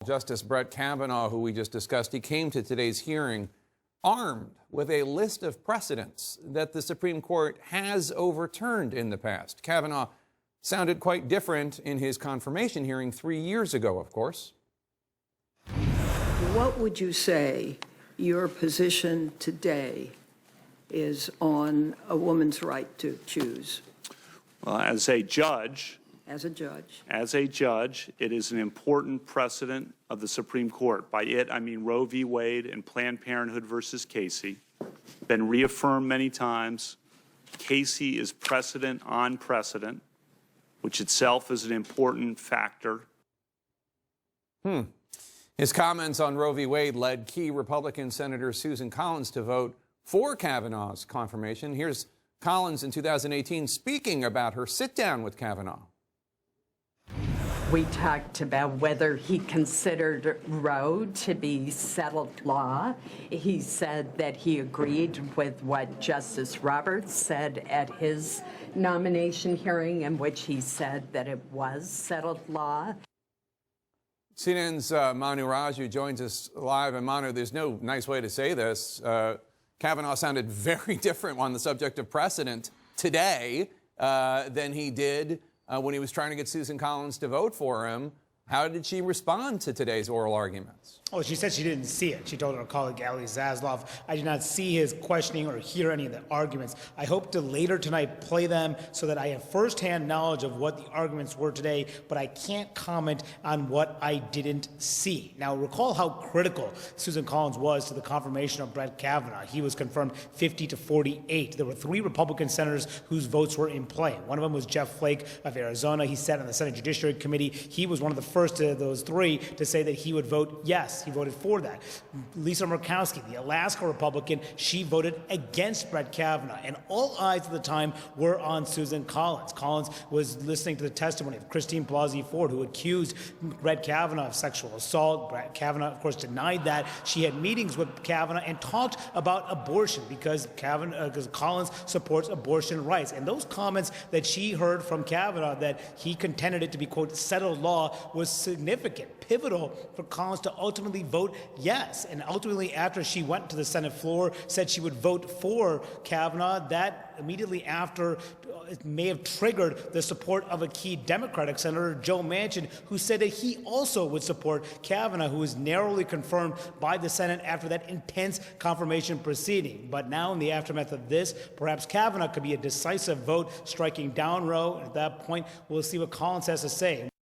Justice Brett Kavanaugh, who we just discussed, he came to today's hearing armed with a list of precedents that the Supreme Court has overturned in the past. Kavanaugh sounded quite different in his confirmation hearing 3 years ago, of course. What would you say your position today is on a woman's right to choose? Well, as a judge, it is an important precedent of the Supreme Court. By it, I mean Roe v. Wade and Planned Parenthood versus Casey. Been reaffirmed many times. Casey is precedent on precedent, which itself is an important factor. His comments on Roe v. Wade led key Republican Senator Susan Collins to vote for Kavanaugh's confirmation. Here's Collins in 2018 speaking about her sit-down with Kavanaugh. We talked about whether he considered Roe to be settled law. He said that he agreed with what Justice Roberts said at his nomination hearing, in which he said that it was settled law. CNN's Manu Raju joins us live. And Manu, there's no nice way to say this. Kavanaugh sounded very different on the subject of precedent today than he did when he was trying to get Susan Collins to vote for him. How did she respond to today's oral arguments? Oh, she said she didn't see it. She told her colleague Ali Zaslav, I did not see his questioning or hear any of the arguments. I hope to later tonight play them so that I have firsthand knowledge of what the arguments were today, but I can't comment on what I didn't see. Now, recall how critical Susan Collins was to the confirmation of Brett Kavanaugh. He was confirmed 50-48. There were 3 Republican senators whose votes were in play. One of them was Jeff Flake of Arizona. He sat on the Senate Judiciary Committee. He was one of the first of those 3 to say that he would vote yes. He voted for that. Lisa Murkowski, the Alaska Republican, she voted against Brett Kavanaugh. And all eyes at the time were on Susan Collins. Collins was listening to the testimony of Christine Blasey Ford, who accused Brett Kavanaugh of sexual assault. Brett Kavanaugh, of course, denied that. She had meetings with Kavanaugh and talked about abortion because Collins supports abortion rights. And those comments that she heard from Kavanaugh, that he contended it to be, quote, settled law, was significant, pivotal for Collins to ultimately vote yes. And ultimately, after she went to the Senate floor, said she would vote for Kavanaugh, that immediately after it may have triggered the support of a key Democratic Senator, Joe Manchin, who said that he also would support Kavanaugh, who was narrowly confirmed by the Senate after that intense confirmation proceeding. But now, in the aftermath of this, perhaps Kavanaugh could be a decisive vote striking down Roe. At that point, we'll see what Collins has to say.